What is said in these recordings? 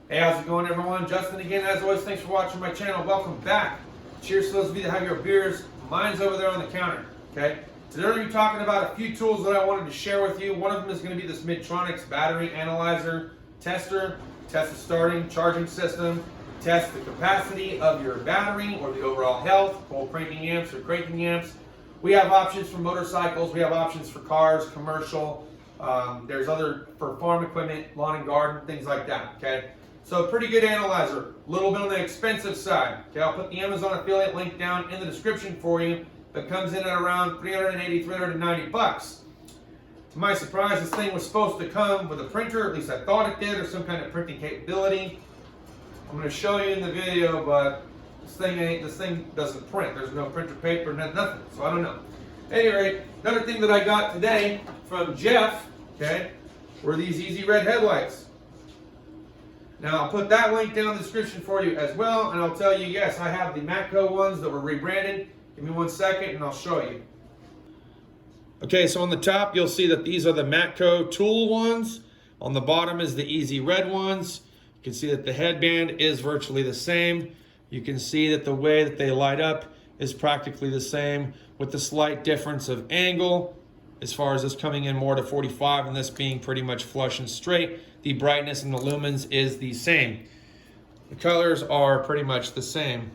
Hey, how's it going, everyone? Justin again, as always. Thanks for watching my channel. Welcome back. Cheers to those of you that have your beers. Mine's over there on the counter, okay? Today we're going to be talking about a few tools that I wanted to share with you. One of them is going to be this Midtronics battery analyzer tester. Test the starting, charging system, test the capacity of your battery or the overall health, whole cranking amps or cranking amps. We have options for motorcycles, we have options for cars, commercial, there's other for farm equipment, lawn and garden, things like that, okay? So pretty good analyzer, a little bit on the expensive side, okay? I'll put the Amazon affiliate link down in the description for you, but comes in at around 380, 390 bucks. To my surprise, this thing was supposed to come with a printer, at least I thought it did, or some kind of printing capability. I'm going to show you in the video, but this thing doesn't print. There's no printer paper, nothing. So I don't know. At any rate, another thing that I got today from Jeff, okay, were these easy red headlights. Now I'll put that link down in the description for you as well, and I'll tell you, yes, I have the Matco ones that were rebranded. Give me 1 second and I'll show you. Okay, so on the top you'll see that these are the Matco tool ones. On the bottom is the easy red ones. You can see that the headband is virtually the same. You can see that the way that they light up is practically the same, with the slight difference of angle, as far as this coming in more to 45 and this being pretty much flush and straight. The brightness and the lumens is the same. The colors are pretty much the same.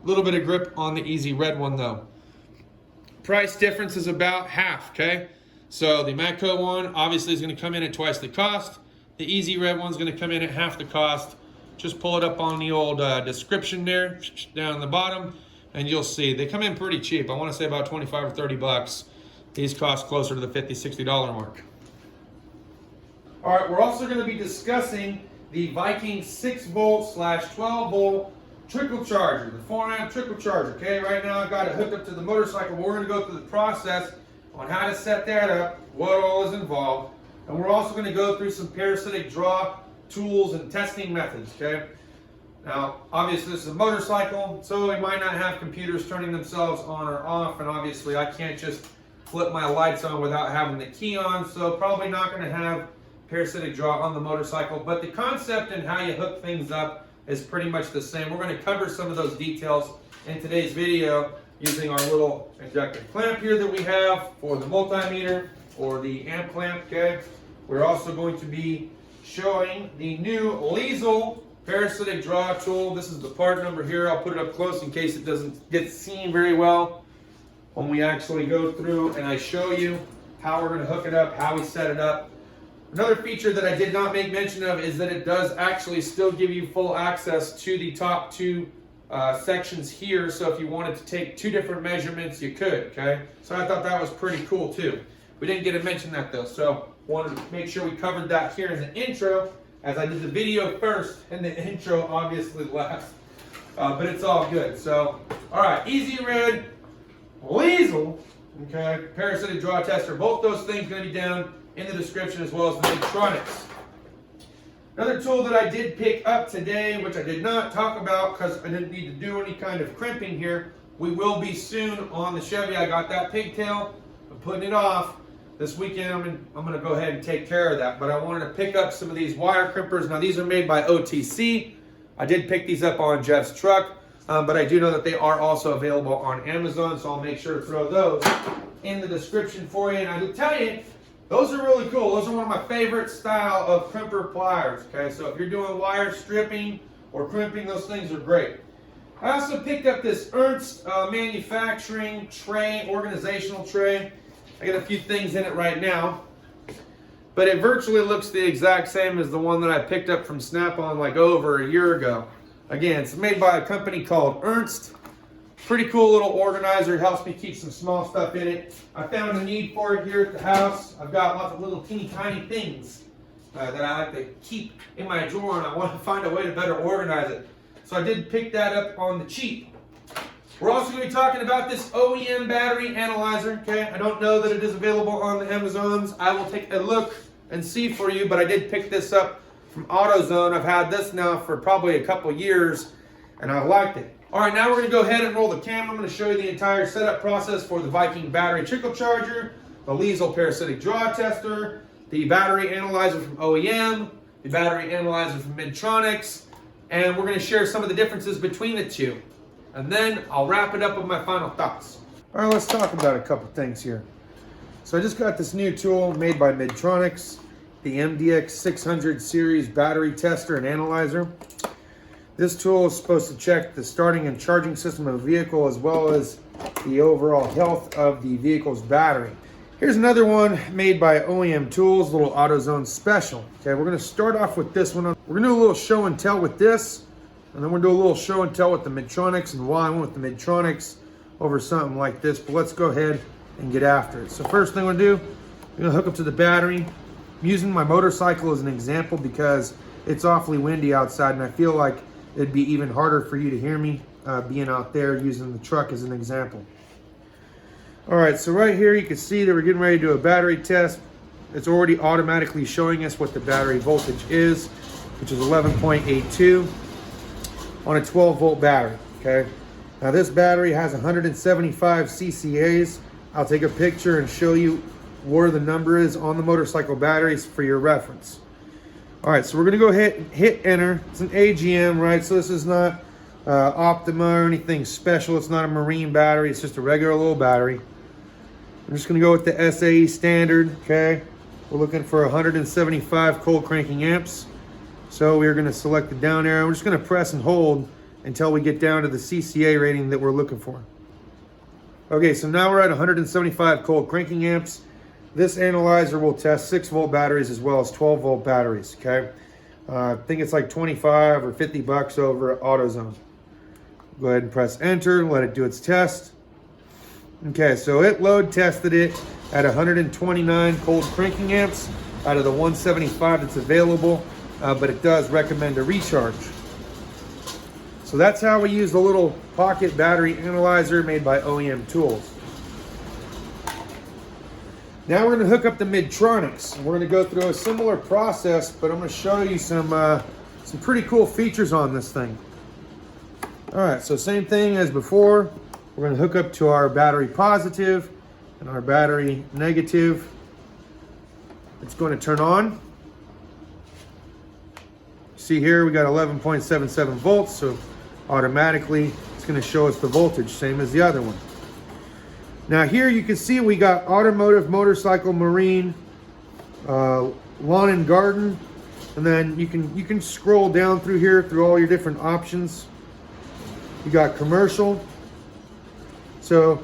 A little bit of grip on the easy red one though. Price difference is about half, okay? So the Matco one obviously is going to come in at twice the cost. The easy red one's going to come in at half the cost. Just pull it up on the old description there, down the bottom, and you'll see they come in pretty cheap. I want to say about 25 or 30 bucks. These cost closer to the $50, $60 mark. All right, we're also going to be discussing the Viking 6-volt/12 volt trickle charger, the 4-amp trickle charger. Okay, right now I've got it hooked up to the motorcycle. We're going to go through the process on how to set that up, what all is involved, and we're also going to go through some parasitic draw tools and testing methods, okay? Now, obviously this is a motorcycle, so we might not have computers turning themselves on or off, and obviously I can't just flip my lights on without having the key on, so probably not going to have parasitic draw on the motorcycle, but the concept and how you hook things up is pretty much the same. We're going to cover some of those details in today's video using our little injector clamp here that we have for the multimeter or the amp clamp, okay? We're also going to be showing the new Lisle parasitic draw tool. This is the part number here. I'll put it up close in case it doesn't get seen very well when we actually go through and I show you how we're going to hook it up, how we set it up. Another feature that I did not make mention of is that it does actually still give you full access to the top two sections here. So if you wanted to take two different measurements, you could, okay? So I thought that was pretty cool too. We didn't get to mention that though, so wanted to make sure we covered that here in the intro, as I did the video first and the intro obviously last, but it's all good. So, all right, easy red, Lisle, okay, parasitic draw tester. Both those things going to be down in the description, as well as the Midtronics. Another tool that I did pick up today, which I did not talk about because I didn't need to do any kind of crimping here. We will be soon on the Chevy. I got that pigtail. I'm putting it off. This weekend I'm going to go ahead and take care of that, but I wanted to pick up some of these wire crimpers. Now these are made by OTC. I did pick these up on Jeff's truck, but I do know that they are also available on Amazon, so I'll make sure to throw those in the description for you. And I will tell you, those are really cool. Those are one of my favorite style of crimper pliers, okay? So if you're doing wire stripping or crimping, those things are great. I also picked up this Ernst manufacturing tray, organizational tray. I got a few things in it right now, but it virtually looks the exact same as the one that I picked up from Snap-on like over a year ago. Again, it's made by a company called Ernst. Pretty cool little organizer. It helps me keep some small stuff in it. I found a need for it here at the house. I've got lots of little teeny tiny things that I like to keep in my drawer, and I want to find a way to better organize it. So I did pick that up on the cheap. We're also going to be talking about this OEM battery analyzer, okay? I don't know that it is available on the Amazons. I will take a look and see for you, but I did pick this up from AutoZone. I've had this now for probably a couple years, and I liked it. All right, now we're going to go ahead and roll the camera. I'm going to show you the entire setup process for the Viking battery trickle charger, the Lisle parasitic draw tester, the battery analyzer from OEM, the battery analyzer from Midtronics, and we're going to share some of the differences between the two. And then I'll wrap it up with my final thoughts. All right, let's talk about a couple things here. So I just got this new tool made by Midtronics, the MDX 600 series battery tester and analyzer. This tool is supposed to check the starting and charging system of a vehicle as well as the overall health of the vehicle's battery. Here's another one made by OEM Tools, a little AutoZone Special. Okay, we're going to start off with this one. We're going to do a little show and tell with this, and then we're going to do a little show and tell with the Midtronics and why I went with the Midtronics over something like this. But let's go ahead and get after it. So first thing we're going to do, we're going to hook up to the battery. I'm using my motorcycle as an example because it's awfully windy outside, and I feel like it'd be even harder for you to hear me being out there using the truck as an example. All right, so right here you can see that we're getting ready to do a battery test. It's already automatically showing us what the battery voltage is, which is 11.82 on a 12 volt battery, okay? Now this battery has 175 ccas. I'll take a picture and show you where the number is on the motorcycle batteries for your reference. All right, so we're gonna go ahead and hit enter. It's an AGM, right? So this is not Optima or anything special. It's not a marine battery. It's just a regular little battery. I'm just gonna go with the SAE standard, okay? We're looking for 175 cold cranking amps. So we're gonna select the down arrow. We're just gonna press and hold until we get down to the CCA rating that we're looking for. Okay, so now we're at 175 cold cranking amps. This analyzer will test 6 volt batteries as well as 12 volt batteries, okay? I think it's like 25 or 50 bucks over at AutoZone. Go ahead and press enter, let it do its test. Okay, so it load tested it at 129 cold cranking amps out of the 175 that's available, but it does recommend a recharge. So that's how we use the little pocket battery analyzer made by OEM Tools. Now we're going to hook up the Midtronics. We're going to go through a similar process, but I'm going to show you some pretty cool features on this thing. All right, so same thing as before. We're going to hook up to our battery positive and our battery negative. It's going to turn on. See here, we got 11.77 volts, so automatically it's going to show us the voltage, same as the other one. Now here you can see we got automotive, motorcycle, marine, lawn and garden, and then you can scroll down through here through all your different options. You got commercial, so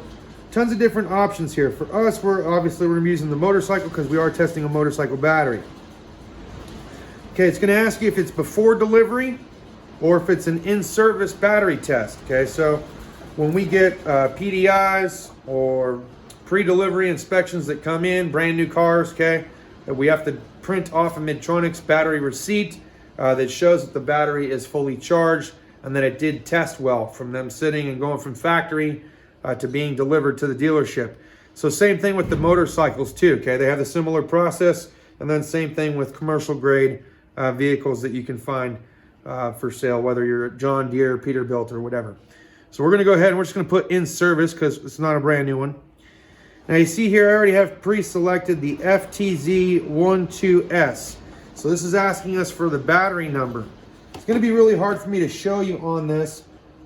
tons of different options here. For us, we're using the motorcycle because we are testing a motorcycle battery. Okay, it's going to ask you if it's before delivery or if it's an in-service battery test. Okay, so when we get PDIs or pre-delivery inspections that come in, brand new cars, okay, that we have to print off a Midtronics battery receipt that shows that the battery is fully charged and that it did test well from them sitting and going from factory to being delivered to the dealership. So same thing with the motorcycles too, okay? They have a similar process, and then same thing with commercial grade vehicles that you can find for sale, whether you're John Deere, Peterbilt, or whatever. So we're going to go ahead and we're just going to put in service because it's not a brand new one. Now you see here I already have pre-selected the FTZ12S. So this is asking us for the battery number. It's going to be really hard for me to show you on this,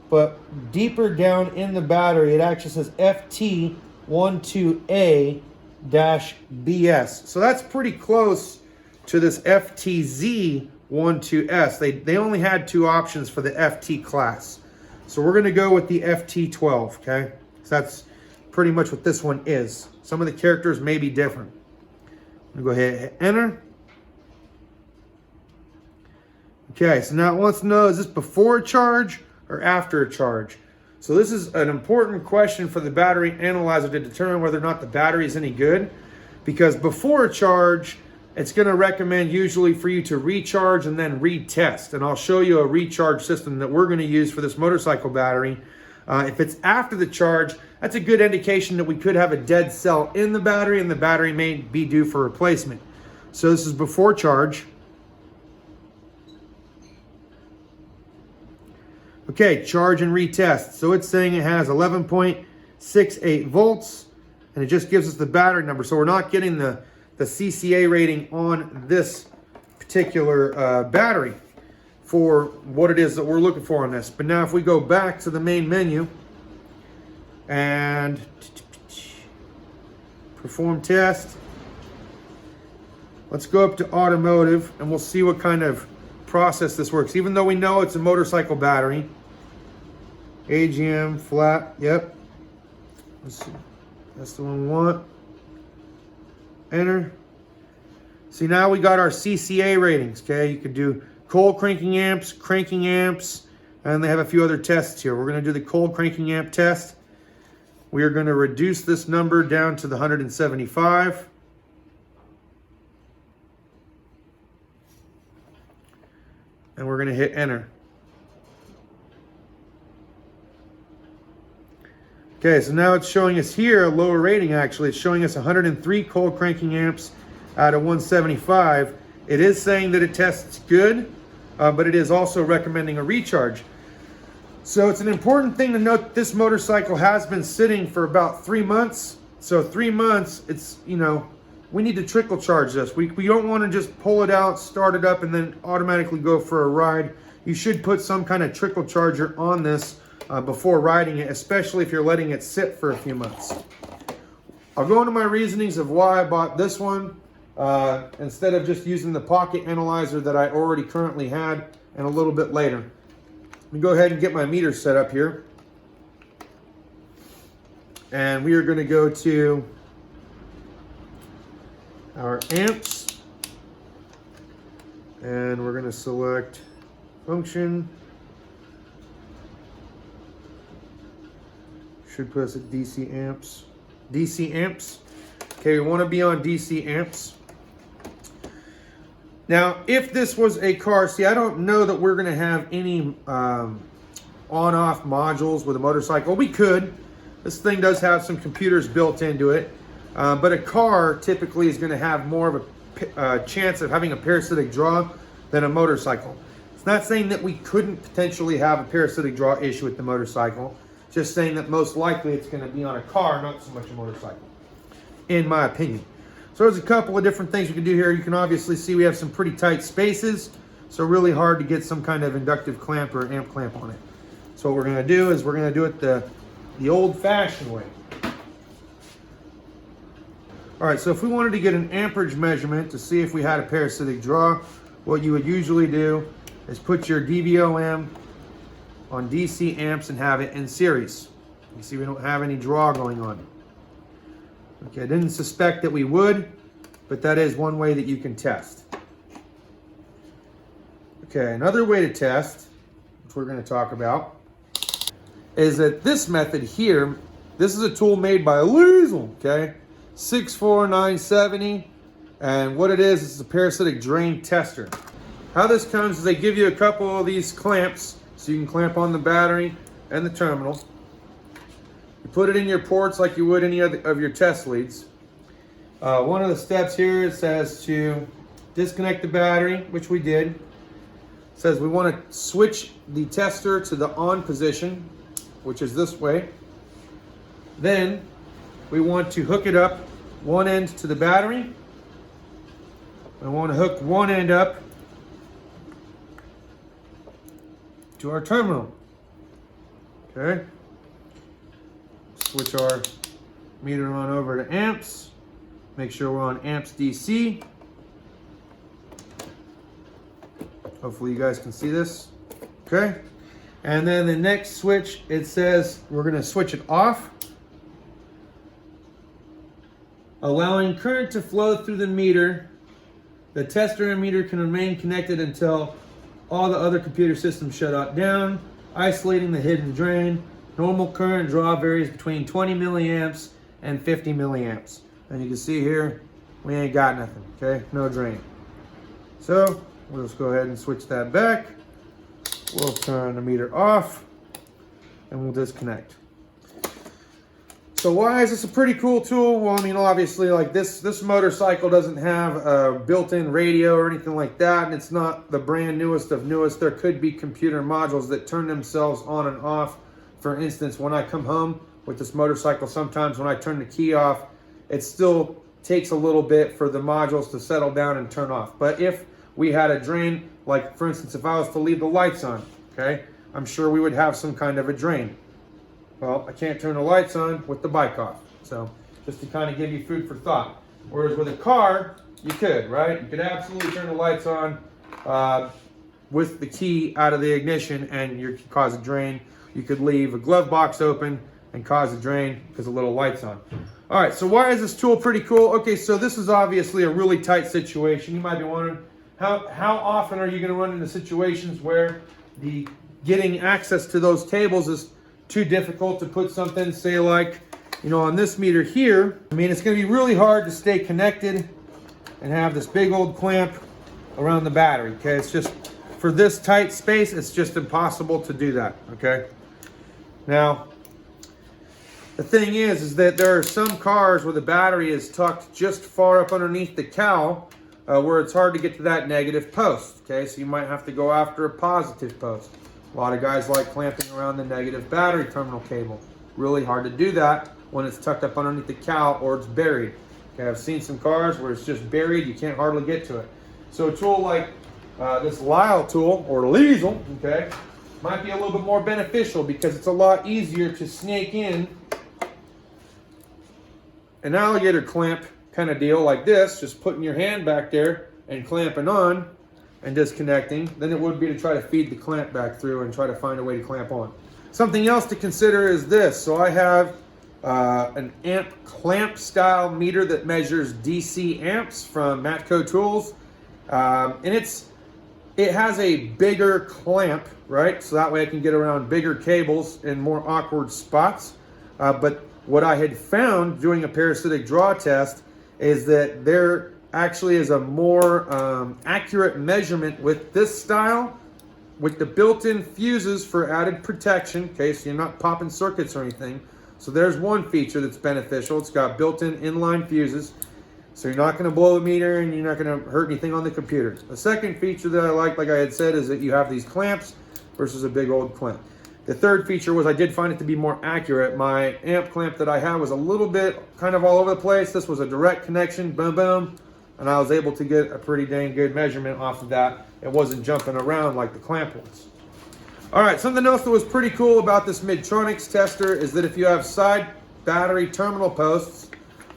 but deeper down in the battery it actually says FT12A-BS. So that's pretty close to this FTZ12S. They only had 2 options for the FT class. So we're going to go with the FT12, okay? So that's pretty much what this one is. Some of the characters may be different. I'm going to go ahead and hit enter. Okay, so now it wants to know, is this before a charge or after a charge? So this is an important question for the battery analyzer to determine whether or not the battery is any good. Because before a charge, it's going to recommend usually for you to recharge and then retest. And I'll show you a recharge system that we're going to use for this motorcycle battery. If it's after the charge, that's a good indication that we could have a dead cell in the battery and the battery may be due for replacement. So this is before charge. Okay, charge and retest. So it's saying it has 11.68 volts and it just gives us the battery number. So we're not getting the CCA rating on this particular battery for what it is that we're looking for on this. But now if we go back to the main menu and perform test, let's go up to automotive and we'll see what kind of process this works. Even though we know it's a motorcycle battery, AGM flat, yep. Let's see. That's the one we want. Enter. See, now we got our CCA ratings, okay? You could do cold cranking amps, and they have a few other tests here. We're gonna do the cold cranking amp test. We are gonna reduce this number down to the 175. And we're gonna hit enter. Okay, so now it's showing us here a lower rating actually. It's showing us 103 cold cranking amps out of 175. It is saying that it tests good, but it is also recommending a recharge. So it's an important thing to note that this motorcycle has been sitting for about 3 months. So 3 months, it's, you know, we need to trickle charge this. We don't want to just pull it out, start it up, and then automatically go for a ride. You should put some kind of trickle charger on this before riding it, especially if you're letting it sit for a few months. I'll go into my reasonings of why I bought this one instead of just using the pocket analyzer that I already currently had, and a little bit later. Let me go ahead and get my meter set up here. And we are going to go to our amps. And we're going to select function. Should put us at DC amps. DC amps. Okay, we want to be on DC amps. Now, if this was a car, see, I don't know that we're going to have any on-off modules with a motorcycle. We could. This thing does have some computers built into it. But a car typically is going to have more of a chance of having a parasitic draw than a motorcycle. It's not saying that we couldn't potentially have a parasitic draw issue with the motorcycle. Just saying that most likely it's going to be on a car, not so much a motorcycle, in my opinion. So there's a couple of different things we can do here. You can obviously see we have some pretty tight spaces, so really hard to get some kind of inductive clamp or amp clamp on it. So what we're going to do is we're going to do it the old-fashioned way. All right, so if we wanted to get an amperage measurement to see if we had a parasitic draw, what you would usually do is put your DVOM on DC amps and have it in series. You see we don't have any draw going on. Okay, I didn't suspect that we would, but that is one way that you can test. Okay, another way to test, which we're going to talk about, is that this method here, this is a tool made by Lisle, okay? 64970, and what it is a parasitic drain tester. How this comes is they give you a couple of these clamps, so you can clamp on the battery and the terminal. You put it in your ports like you would any other of your test leads. One of the steps here, it says to disconnect the battery, which we did. It says we want to switch the tester to the on position, which is this way. Then we want to hook it up one end to the battery. We want to hook one end up to our terminal. Okay. Switch our meter on over to amps. Make sure we're on amps DC. Hopefully you guys can see this. Okay. And then the next switch, it says we're going to switch it off. Allowing current to flow through the meter. The tester and meter can remain connected until all the other computer systems shut down. Isolating the hidden drain. Normal current draw varies between 20 milliamps and 50 milliamps. And you can see here, we ain't got nothing, okay? No drain. So we'll just go ahead and switch that back. We'll turn the meter off and we'll disconnect. So why is this a pretty cool tool? Well, I mean, obviously, like this motorcycle doesn't have a built-in radio or anything like that, and it's not the brand newest of newest. There could be computer modules that turn themselves on and off. For instance, when I come home with this motorcycle, sometimes when I turn the key off, it still takes a little bit for the modules to settle down and turn off. But if we had a drain, like for instance, if I was to leave the lights on, okay, I'm sure we would have some kind of a drain. Well, I can't turn the lights on with the bike off. So just to kind of give you food for thought. Whereas with a car, you could, right? You could absolutely turn the lights on with the key out of the ignition and you could cause a drain. You could leave a glove box open and cause a drain because a little light's on. All right, so why is this tool pretty cool? Okay, so this is obviously a really tight situation. You might be wondering, how often are you gonna run into situations where the getting access to those cables is too difficult to put something, say like, you know, on this meter here? I mean, it's gonna be really hard to stay connected and have this big old clamp around the battery, okay? It's just, for this tight space, it's just impossible to do that, okay? Now, the thing is that there are some cars where the battery is tucked just far up underneath the cowl where it's hard to get to that negative post, okay? So you might have to go after a positive post. A lot of guys like clamping around the negative battery terminal cable. Really hard to do that when it's tucked up underneath the cowl or it's buried. Okay, I've seen some cars where it's just buried, you can't hardly get to it. So a tool like this Lisle tool, or Lisle, okay, might be a little bit more beneficial because it's a lot easier to snake in an alligator clamp kind of deal like this, just putting your hand back there and clamping on and disconnecting, than it would be to try to feed the clamp back through and try to find a way to clamp on. Something else to consider is this. So I have an amp clamp style meter that measures DC amps from Matco Tools. And it has a bigger clamp, right? So that way I can get around bigger cables in more awkward spots. But what I had found doing a parasitic draw test is that there actually is a more accurate measurement with this style, with the built-in fuses for added protection, okay, so you're not popping circuits or anything. So there's one feature that's beneficial. It's got built-in inline fuses, so you're not going to blow the meter and you're not going to hurt anything on the computer. The second feature that I like I had said, is that you have these clamps versus a big old clamp. The third feature was I did find it to be more accurate. My amp clamp that I had was a little bit kind of all over the place. This was a direct connection, boom, boom, and I was able to get a pretty dang good measurement off of that. It wasn't jumping around like the clamp was. All right, something else that was pretty cool about this Midtronics tester is that if you have side battery terminal posts,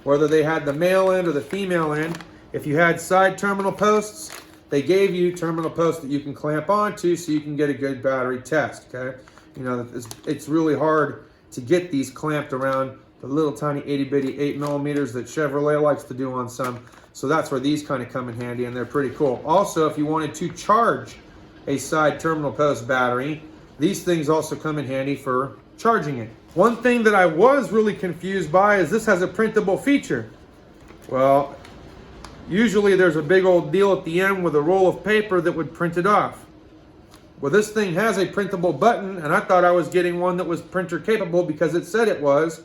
whether they had the male end or the female end, if you had side terminal posts, they gave you terminal posts that you can clamp onto so you can get a good battery test, okay? You know, it's really hard to get these clamped around the little tiny itty bitty 8mm that Chevrolet likes to do on some. So that's where these kind of come in handy, and they're pretty cool. Also, if you wanted to charge a side terminal post battery, these things also come in handy for charging it. One thing that I was really confused by is this has a printable feature. Well, usually there's a big old deal at the end with a roll of paper that would print it off. Well, this thing has a printable button, and I thought I was getting one that was printer capable because it said it was,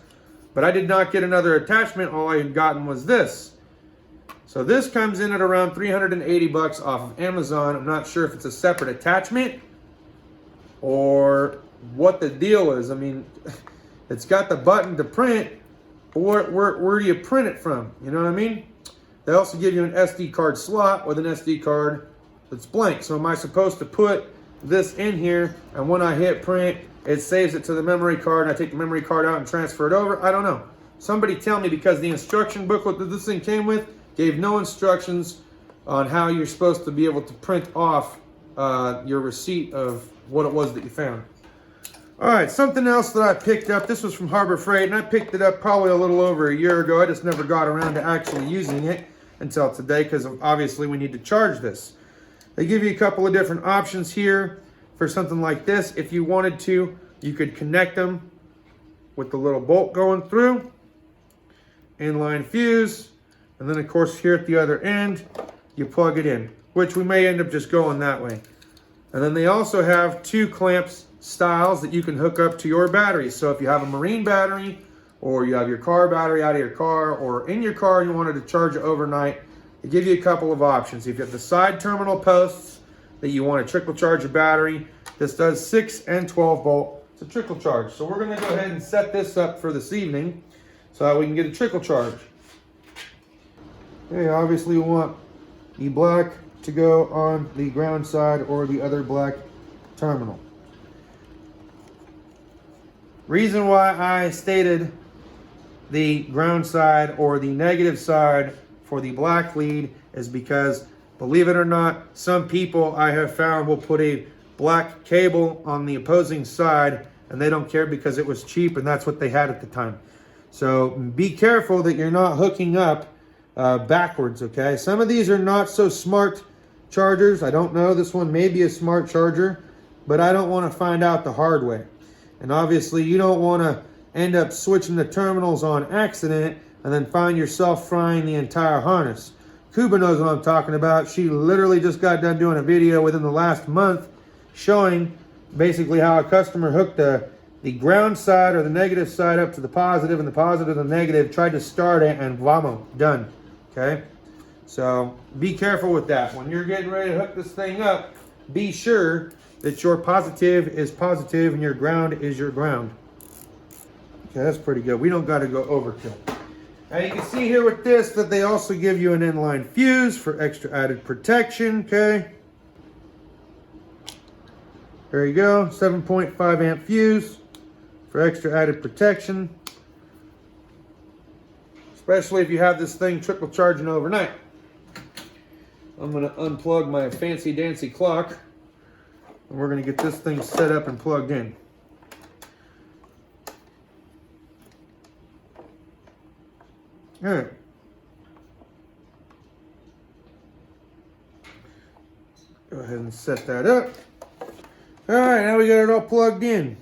but I did not get another attachment. All I had gotten was this. So this comes in at around 380 bucks off of Amazon. I'm not sure if it's a separate attachment or what the deal is. I mean, it's got the button to print, but where do you print it from? You know what I mean? They also give you an SD card slot with an SD card that's blank. So am I supposed to put this in here, and when I hit print, it saves it to the memory card, and I take the memory card out and transfer it over? I don't know. Somebody tell me, because the instruction booklet that this thing came with gave no instructions on how you're supposed to be able to print off your receipt of what it was that you found. All right, something else that I picked up. This was from Harbor Freight, and I picked it up probably a little over a year ago. I just never got around to actually using it until today, because obviously we need to charge this. They give you a couple of different options here for something like this. If you wanted to, you could connect them with the little bolt going through, inline fuse, and then of course here at the other end, you plug it in, which we may end up just going that way. And then they also have two clamps styles that you can hook up to your battery. So if you have a marine battery, or you have your car battery out of your car, or in your car and you wanted to charge it overnight, they give you a couple of options. If you have the side terminal posts that you want to trickle charge your battery, this does 6 and 12 volt to trickle charge. So we're going to go ahead and set this up for this evening so that we can get a trickle charge. Okay, obviously we want the black to go on the ground side or the other black terminal. Reason why I stated the ground side or the negative side for the black lead is because, believe it or not, some people I have found will put a black cable on the opposing side and they don't care because it was cheap and that's what they had at the time. So be careful that you're not hooking up backwards, okay? Some of these are not so smart chargers. I don't know, this one may be a smart charger, but I don't want to find out the hard way. And obviously you don't want to end up switching the terminals on accident and then find yourself frying the entire harness. Kuba knows what I'm talking about. She literally just got done doing a video within the last month showing basically how a customer hooked the ground side or the negative side up to the positive and the positive to the negative, tried to start it, and vamo, done. Okay? So be careful with that. When you're getting ready to hook this thing up, be sure that your positive is positive and your ground is your ground. Okay, that's pretty good. We don't got to go overkill. Now you can see here with this that they also give you an inline fuse for extra added protection, okay? There you go, 7.5 amp fuse for extra added protection. Especially if you have this thing trickle charging overnight. I'm gonna unplug my fancy dancy clock and we're gonna get this thing set up and plugged in. All right. Go ahead and set that up. All right, now we got it all plugged in.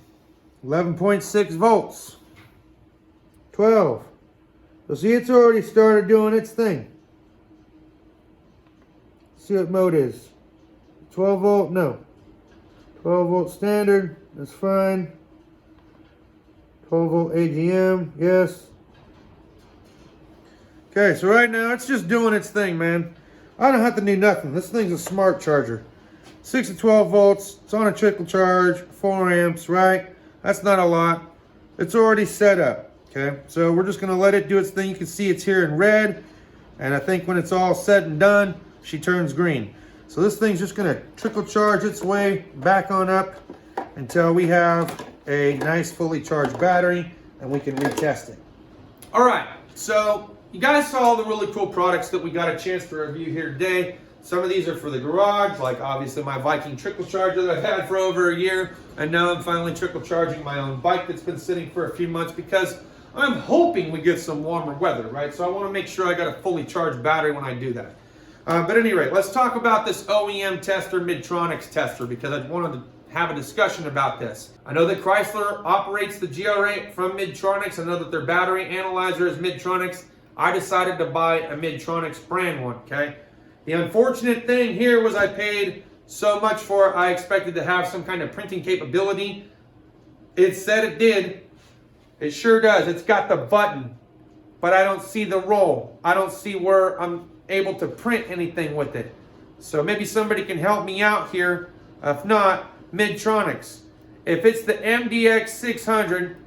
11.6 volts. 12. So see, it's already started doing its thing. See what mode is. 12 volt, no. 12 volt standard, that's fine. 12 volt AGM, yes. Okay, so right now it's just doing its thing, man. I don't have to do nothing. This thing's a smart charger. 6 to 12 volts. It's on a trickle charge, 4 amps, right? That's not a lot. It's already set up, okay? So we're just gonna let it do its thing. You can see it's here in red. And I think when it's all said and done, she turns green. So this thing's just gonna trickle charge its way back on up until we have a nice fully charged battery and we can retest it. All right, so you guys saw the really cool products that we got a chance to review here today. Some of these are for the garage, like obviously my Viking trickle charger that I've had for over a year, and now I'm finally trickle charging my own bike that's been sitting for a few months because I'm hoping we get some warmer weather, right? So I want to make sure I got a fully charged battery when I do that. But at any rate, let's talk about this OEM tester, Midtronics tester, because I wanted to have a discussion about this. I know that Chrysler operates the GR8 from Midtronics. I know that their battery analyzer is Midtronics. I decided to buy a Midtronics brand one, okay? The unfortunate thing here was I paid so much for it, I expected to have some kind of printing capability. It said it did. It sure does. It's got the button, but I don't see the roll. I don't see where I'm able to print anything with it. So maybe somebody can help me out here. If not, Midtronics. If it's the MDX 600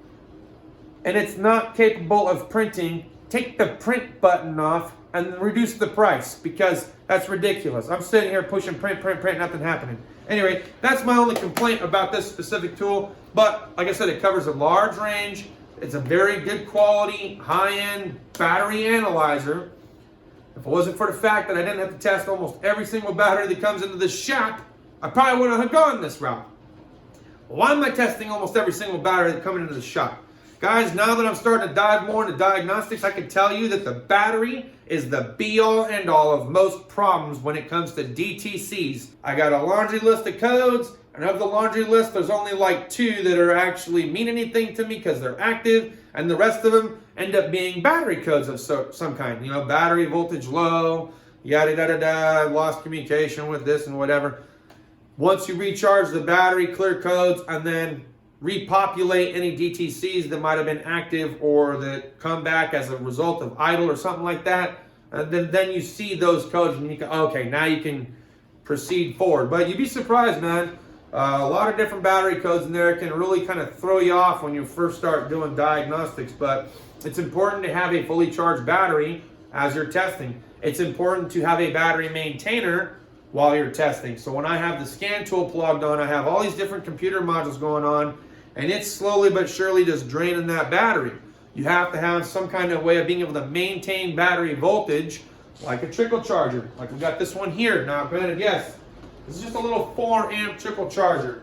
and it's not capable of printing, take the print button off and reduce the price, because that's ridiculous. I'm sitting here pushing print, nothing happening. Anyway, that's my only complaint about this specific tool. But like I said, it covers a large range. It's a very good quality, high-end battery analyzer. If it wasn't for the fact that I didn't have to test almost every single battery that comes into this shop, I probably wouldn't have gone this route. Why am I testing almost every single battery that's coming into the shop? Guys, now that I'm starting to dive more into diagnostics, I can tell you that the battery is the be-all, end-all of most problems when it comes to DTCs. I got a laundry list of codes, and of the laundry list, there's only like 2 that are actually mean anything to me because they're active, and the rest of them end up being battery codes of some kind. You know, battery voltage low, yada yada yada, lost communication with this and whatever. Once you recharge the battery, clear codes, and then repopulate any DTCs that might have been active or that come back as a result of idle or something like that, then you see those codes and you can, okay, now you can proceed forward. But you'd be surprised, man. A lot of different battery codes in there can really kind of throw you off when you first start doing diagnostics. But it's important to have a fully charged battery as you're testing. It's important to have a battery maintainer while you're testing. So when I have the scan tool plugged on, I have all these different computer modules going on, and it's slowly but surely just draining that battery. You have to have some kind of way of being able to maintain battery voltage, like a trickle charger. Like we got this one here. Now granted, yes, this is just a little 4 amp trickle charger.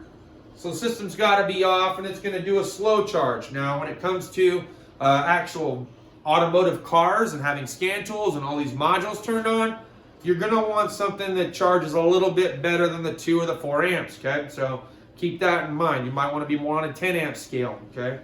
So the system's got to be off, and it's going to do a slow charge. Now when it comes to actual automotive cars and having scan tools and all these modules turned on, you're going to want something that charges a little bit better than the 2 or the 4 amps, okay? So keep that in mind. You might want to be more on a 10 amp scale, okay?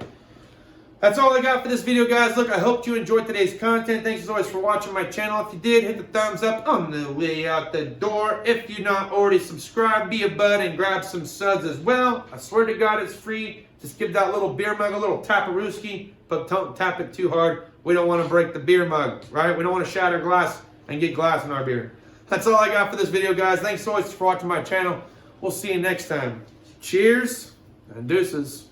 That's all I got for this video, guys. Look, I hope you enjoyed today's content. Thanks as always for watching my channel. If you did, hit the thumbs up on the way out the door. If you're not already subscribed, be a bud and grab some suds as well. I swear to God, it's free. Just give that little beer mug a little tap-a-rooski, but don't tap it too hard. We don't want to break the beer mug, right? We don't want to shatter glass and get glass in our beer. That's all I got for this video, guys. Thanks so much for watching my channel. We'll see you next time. Cheers and deuces.